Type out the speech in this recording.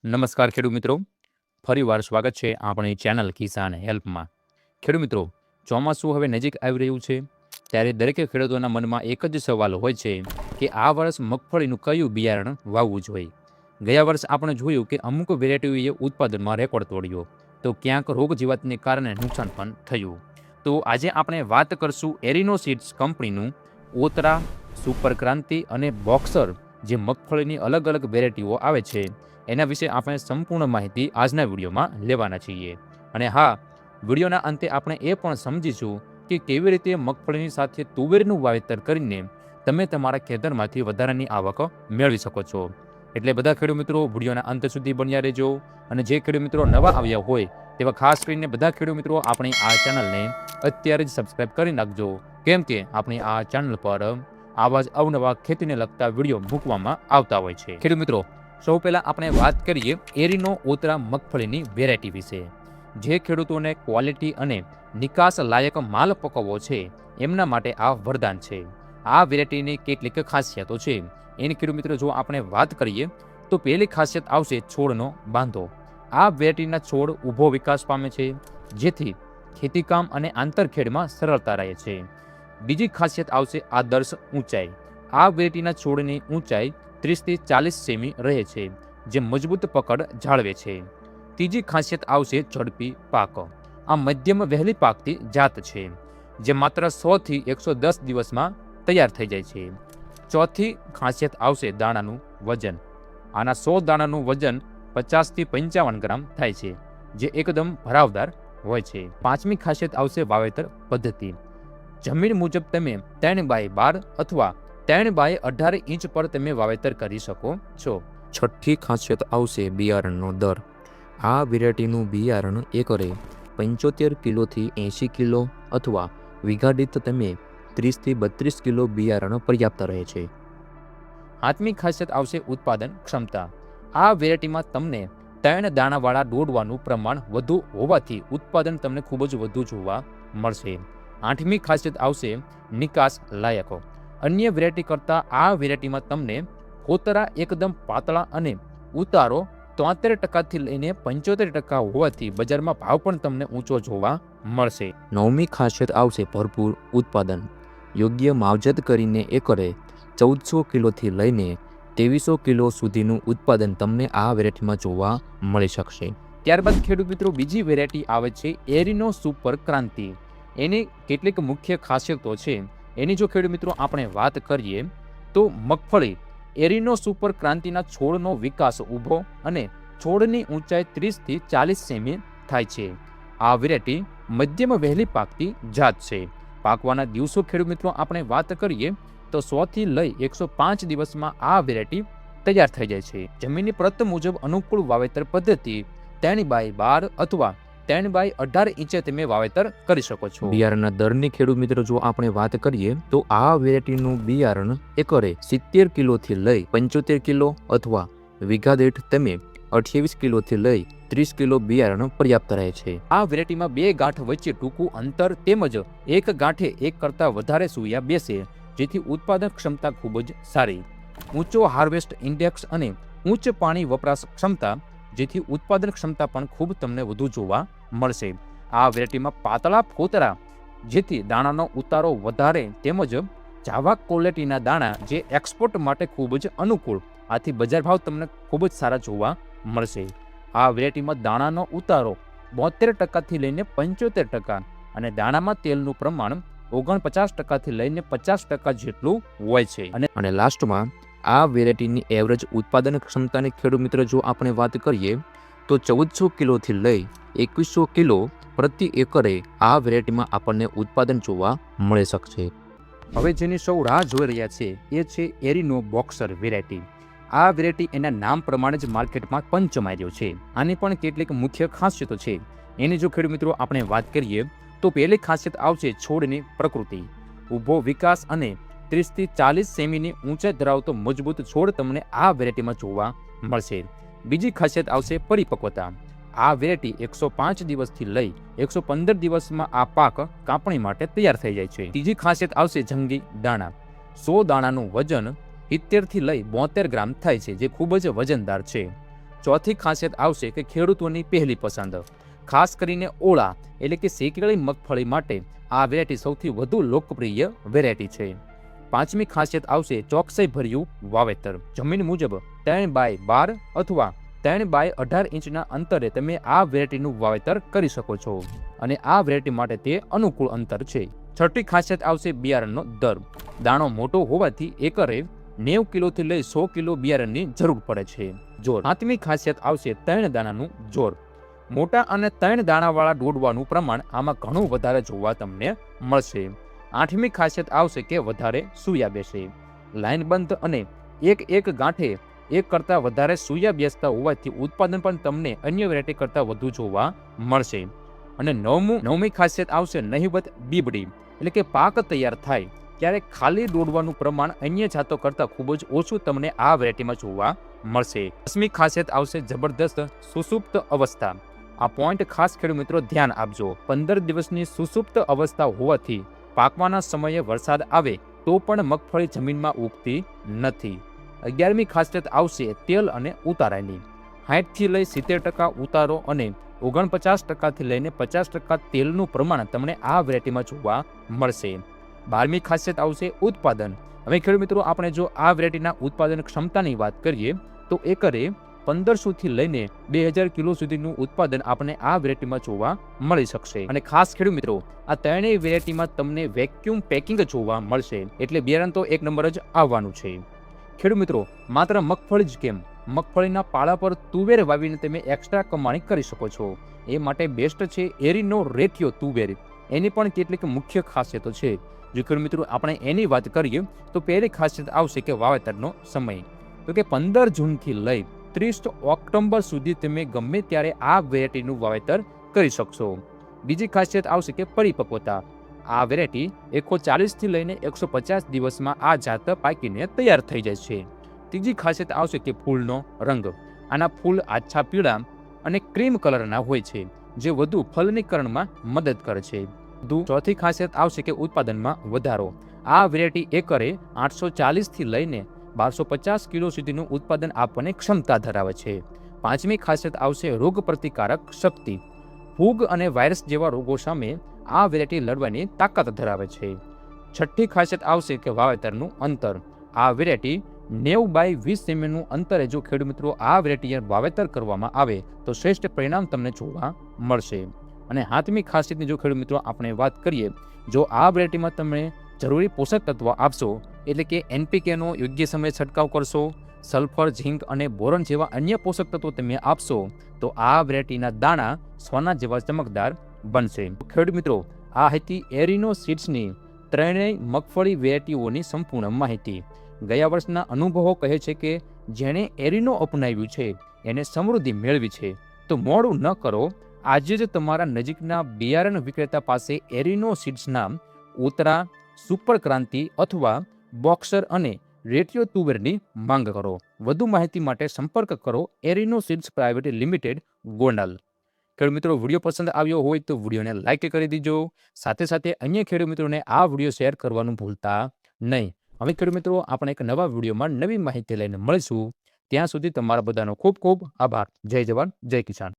નમસ્કાર ખેડૂત મિત્રો, ફરીવાર સ્વાગત છે આપણી ચેનલ કિસાન હેલ્પમાં. ખેડૂત મિત્રો, ચોમાસું હવે નજીક આવી રહ્યું છે ત્યારે દરેક ખેડૂતોના મનમાં એક જ સવાલ હોય છે કે આ વર્ષ મગફળીનું કયું બિયારણ વાવવું જોઈએ. ગયા વર્ષ આપણે જોયું કે અમુક વેરાયટીઓએ ઉત્પાદનમાં રેકોર્ડ તોડ્યો, તો ક્યાંક રોગ જીવાતને કારણે નુકસાન પણ થયું. તો આજે આપણે વાત કરશું એરિનો સીડ્સ કંપનીનું ઓતરા, સુપર ક્રાંતિ અને બોક્સર જે મગફળીની અલગ અલગ વેરાયટીઓ આવે છે એના વિશે આપણે સંપૂર્ણ માહિતી આજના વિડીયોમાં લેવાના છીએ. અને હા, વિડીયોના અંતે આપણે એ પણ સમજીશું કે કેવી રીતે મગફળીની સાથે તુવેરનું વાવેતર કરીને તમે તમારા ખેતરમાંથી વધારાની આવક મેળવી શકો છો. એટલે બધા ખેડૂત મિત્રો વિડીયોના અંત સુધી બન્યા રહેજો. અને જે ખેડૂત મિત્રો નવા આવ્યા હોય તેવા ખાસ કરીને બધા ખેડૂત મિત્રો આપણી આ ચેનલને અત્યારે જ સબસ્ક્રાઇબ કરી નાખજો, કેમ કે આપણી આ ચેનલ પર આવા જ અવનવા ખેતીને લગતા વિડીયો મૂકવામાં આવતા હોય છે. ખેડૂત મિત્રો, સૌ પહેલાં આપણે વાત કરીએ એરિનો ઓતરા મગફળીની વેરાયટી વિશે. જે ખેડૂતોને ક્વોલિટી અને નિકાસ લાયક માલ પકવવો છે એમના માટે આ વરદાન છે. આ વેરાયટીની કેટલીક ખાસિયતો છે એની ખેડૂત મિત્રો જો આપણે વાત કરીએ તો પહેલી ખાસિયત આવશે છોડનો બાંધો. આ વેરાયટીના છોડ ઊભો વિકાસ પામે છે, જેથી ખેતીકામ અને આંતરખેડમાં સરળતા રહે છે. બીજી ખાસિયત આવશે આદર્શ ઊંચાઈ. આ વેરાયટીના છોડની ઊંચાઈ 30 થી 40 સેમી રહે છે, જે મજબૂત પકડ જાળવે છે. ત્રીજી ખાસિયત આવશે ઝડપી પાક. આ મધ્યમ વહેલી પાકતી જાત છે, જે માત્ર 100 થી 110 દિવસમાં તૈયાર થઈ જાય છે. ચોથી ખાસિયત આવશે દાણાનું વજન. આના 100 દાણાનું વજન 50 થી 55 ગ્રામ થાય છે, જે એકદમ ભરાવદાર હોય છે. પાંચમી ખાસિયત આવશે વાવેતર પદ્ધતિ. જમીન મુજબ તમે 3x12 અથવા 3x18 ઇંચ પર તમે વાવેતર કરી શકો છો. છઠ્ઠી ખાસિયત આવશે બિયારણનો દર. આ વેરાયટીનું બિયારણ એકરે 75 કિલોથી 80 કિલો અથવા વીઘા દીઠ તમે 30 થી 32 કિલો બિયારણ પર્યાપ્ત રહે છે. આઠમી ખાસિયત આવશે ઉત્પાદન ક્ષમતા. આ વેરાયટીમાં તમને 3 દાણાવાળા દોડવાનું પ્રમાણ વધુ હોવાથી ઉત્પાદન તમને ખૂબ જ વધુ જોવા મળશે. આઠમી ખાસિયત આવશે નિકાસ લાયકો. અન્ય વેરાયટી કરતાં આ વેરાયટીમાં તમને ફોતરા એકદમ પાતળા અને ઉતારો 73% લઈને 75% હોવાથી બજારમાં ભાવ પણ તમને ઊંચો જોવા મળશે. નવમી ખાસિયત આવશે ભરપૂર ઉત્પાદન. યોગ્ય માવજત કરીને એકરે 1400 કિલોથી લઈને 2300 કિલો સુધીનું ઉત્પાદન તમને આ વેરાયટીમાં જોવા મળી શકશે. ત્યારબાદ ખેડૂત મિત્રો બીજી વેરાયટી આવે છે એરિનો સુપર ક્રાંતિ. એની કેટલીક મુખ્ય ખાસિયતો છે. એની જો ખેડૂત મિત્રો આપણે વાત કરીએ તો મગફળી એરિનો સુપર ક્રાંતિના છોડનો વિકાસ ઊભો અને છોડની ઊંચાઈ 30 થી 40 સેમી થાય છે. આ વેરાયટી મધ્યમ વહેલી પાકતી જાત છે. પાકવાના દિવસો ખેડૂત મિત્રો આપણે વાત કરીએ તો 100 થી લઈ 105 દિવસમાં આ વેરાયટી તૈયાર થઈ જાય છે. જમીનની પ્રત મુજબ અનુકૂળ વાવેતર પદ્ધતિ 3x12 અથવા 3x18 ઇંચે તમે વાવેતર કરી શકો છો. બિયારણના દરની ખેડૂત મિત્રો જો આપણે વાત કરીએ તો આ વેરાયટીનું બિયારણ એકરે 70 કિલોથી લઈ 75 કિલો અથવા વીઘા દીઠ તમે 28 કિલોથી લઈ 30 કિલો બિયારણ પર્યાપ્ત રહે છે. આ વેરાયટીમાં 2 ગાંઠ વચ્ચે ટૂંકું અંતર તેમજ એક ગાંઠે એક કરતાં વધારે સૂયા બેસે, જેથી ઉત્પાદન ક્ષમતા ખૂબ જ સારી. ઊંચો હાર્વેસ્ટ ઇન્ડેક્સ અને ઉચ્ચ પાણી વપરાશ ક્ષમતા, જેથી ઉત્પાદન ક્ષમતા પણ ખૂબ તમને વધુ જોવા મળશે. આ વેરાયટીમાં પાતળા ફોતરા, જેથી દાણાનો ઉતારો વધારે તેમજ જાવા ક્વોલિટીના દાણા જે એક્સપોર્ટ માટે ખૂબ જ અનુકૂળ, આથી બજાર ભાવ તમને ખૂબ જ સારા જોવા મળશે. આ વેરાયટીમાં દાણાનો ઉતારો 72% થી લઈને 75% અને દાણામાં તેલનું પ્રમાણ 49% થી લઈને 50% જેટલું હોય છે. અને લાસ્ટમાં આ વેરાયટીની એવરેજ ઉત્પાદન ક્ષમતાની ખેડૂત મિત્રો જો આપણે વાત કરીએ તો 1400 કિલોથી લઈ 2100 કિલો પ્રતિ એકરે આ વેરાયટીમાં આપણને ઉત્પાદન જોવા મળી શકશે. હવે જેની સૌ રાહ જોઈ રહ્યા છે એ છે એરિનો બોક્સર વેરાયટી. આ વેરાયટી એના નામ પ્રમાણે જ માર્કેટમાં પંચમાર્યો છે. આની પણ કેટલીક મુખ્ય ખાસિયતો છે. એની જો ખેડૂત મિત્રો આપણે વાત કરીએ તો પહેલી ખાસિયત આવશે છોડની પ્રકૃતિ. ઊભો વિકાસ અને 30 થી 40 સેમીની ઊંચાઈ ધરાવતો મજબૂત છોડ તમને આ વેરાયટીમાં જોવા મળશે. બીજી ખાસિયત આવશે પરિપક્વતા. આ વેરાયટી 105 દિવસથી લઈ 115 દિવસમાં આ પાક કાપણી માટે તૈયાર થઈ જાય છે. ત્રીજી ખાસિયત આવશે જંગી દાણા. 100 દાણાનું વજન 70 થી લઈ 72 ગ્રામ થાય છે, જે ખૂબ જ વજનદાર છે. ચોથી ખાસિયત આવશે કે ખેડૂતોની પહેલી પસંદ. ખાસ કરીને ઓળા એટલે કે શેકેલી મગફળી માટે આ વેરાયટી સૌથી વધુ લોકપ્રિય વેરાયટી છે. પાંચમી ખાસિયત આવશે ચોકસાઈ ભર્યું વાવેતર. જમીન મુજબ 3x12 અથવા 3x18 ઇંચના અંતરે તમે આ વેરાયટીનું વાવેતર કરી શકો છો અને આ વેરાયટી માટે તે અનુકૂળ અંતર છે. છઠ્ઠી ખાસિયત આવશે બિયારણનો દર. દાણો મોટો હોવાથી એકરે 90 કિલોથી લઈ 100 કિલો બિયારણની જરૂર પડે છે. જોર. સાતમી ખાસિયત આવશે 3 દાણાનું જોર. મોટા અને 3 દાણાવાળા ડોડવાનું પ્રમાણ આમાં ઘણું વધારે જોવા તમને મળશે. આઠમી ખાસિયત આવશે કે વધારે સૂયા બેસે. લાઇનબંધ અને એક ગાંઠે એક કરતાં વધારે સૂયા બેસતા હોવાથી ઉત્પાદન પણ તમને અન્ય વેરાયટી કરતાં વધુ જોવા મળશે. અને નવમી ખાસિયત આવશે નહિવત બીબડી એટલે કે પાક તૈયાર થાય ત્યારે ખાલી દોડવાનું પ્રમાણ અન્ય જાતો કરતાં ખૂબ જ ઓછું તમને આ વેરાયટીમાં જોવા મળશે. 10મી ખાસિયત આવશે જબરદસ્ત સુસુપ્ત અવસ્થા. આ પોઈન્ટ ખાસ ખેડૂત મિત્રો ધ્યાન આપજો. 15 દિવસની સુસુપ્ત અવસ્થા હોવાથી પાકવાના સમયે વરસાદ આવે તો પણ મગફળી જમીનમાં ઉગતી નથી. 11મી ખાસિયત આવશે તેલ અને ઉતારાની. 60 થી લઈ 70% ઉતારો અને 49% થી લઈને 50% તેલનું પ્રમાણ તમને આ વેરાયટીમાં જોવા મળશે. 12મી ખાસિયત આવશે ઉત્પાદન. હવે ખેડૂત મિત્રો આપણે જો આ વેરાયટીના ઉત્પાદન ક્ષમતાની વાત કરીએ તો એકરે 1500 થી લઈને 2000 કિલો સુધીનું ઉત્પાદન આપણે આ વેરાયટીમાં જોવા મળી શકશે. અને ખાસ ખેડૂત મિત્રો આ ત્રણેય વેરાયટીમાં તમને વેક્યુમ પેકિંગ જોવા મળશે એટલે બિયારણ તો એક નંબર જ આવવાનું છે. ખેડૂત મિત્રો માત્ર મગફળી જ કેમ, મગફળીના પાળા પર તુવેર વાવીને તમે એક્સ્ટ્રા કમાણી કરી શકો છો. એ માટે બેસ્ટ છે એરીનો રેટિયો તુવેર. એની પણ કેટલીક મુખ્ય ખાસિયતો છે. જો ખેડૂત મિત્રો આપણે એની વાત કરીએ તો પહેલી ખાસિયત આવશે કે વાવેતરનો સમય. તો કે 15 જૂનથી લઈ 30 ઓક્ટોબર સુધી તમે ગમે ત્યારે આ વેરાયટીનું વાવેતર કરી શકશો. બીજી ખાસિયત આવશે કે પરિપક્વતા. આ વેરાયટી 140 થી લઈને 150 દિવસમાં આ જાત પાકીને તૈયાર થઈ જાય છે. ત્રીજી ખાસિયત આવશે કે ફૂલનો રંગ. આના ફૂલ આછા પીળા અને ક્રીમ કલરના હોય છે જે વધુ ફલનીકરણમાં મદદ કરે છે. ચોથી ખાસિયત આવશે કે ઉત્પાદનમાં વધારો. આ વેરાયટી એકરે 840 થી લઈને 1250 કિલો સુધીનું ઉત્પાદન આપવાની ક્ષમતા ધરાવે છે. પાંચમી ખાસિયત આવશે રોગ પ્રતિકારક શક્તિ. ફૂગ અને વાયરસ જેવા રોગો સામે આ વેરાયટી લડવાની તાકાત ધરાવે છે. છઠ્ઠી ખાસિયત આવશે કે વાવેતરનું અંતર. આ વેરાયટી 90x20 સેમીનું અંતરે જો ખેડૂત મિત્રો આ વેરાયટી વાવેતર કરવામાં આવે તો શ્રેષ્ઠ પરિણામ તમને જોવા મળશે. અને સાતમી ખાસિયતની જો ખેડૂત મિત્રો આપણે વાત કરીએ, જો આ વેરાયટીમાં તમે જરૂરી પોષક તત્વો આપશો એટલે કે NPKનો યોગ્ય સમયે છંટકાવ કરશો, સલ્ફર, ઝીંક અને બોરોન જેવા અન્ય પોષક તત્વો તમે આપશો તો આ વેરાયટીના દાણા સોના જેવા ચમકદાર બનશે. ખેડૂત મિત્રો આ હતી એરીનો સીડ્સની ત્રણેય મગફળી વેરાયટીઓની સંપૂર્ણ માહિતી. ગયા વર્ષના અનુભવો કહે છે કે જેણે એરીનો અપનાવ્યું છે એને સમૃદ્ધિ મેળવી છે. તો મોડું ન કરો, આજે જ તમારા નજીકના બિયારણ વિક્રેતા પાસે એરીનો સીડ્સના ઉતરા, સુપર ક્રાંતિ અથવા બોક્સર અને રેટિયો તુવેરની માંગ કરો. વધુ માહિતી માટે સંપર્ક કરો એરીનો સીડ્સ પ્રાઇવેટ લિમિટેડ, ગોંડલ. ખેડૂત મિત્રો વિડીયો પસંદ આવ્યો હોય તો વિડીયોને લાઇક કરી દીજો. સાથે સાથે અન્ય ખેડૂત મિત્રોને આ વિડીયો શેર કરવાનું ભૂલતા નહીં. હવે ખેડૂત મિત્રો આપણે એક નવા વિડીયોમાં નવી માહિતી લઈને મળીશું. ત્યાં સુધી તમારા બધાનો ખૂબ ખૂબ આભાર. જય જવાન, જય કિસાન.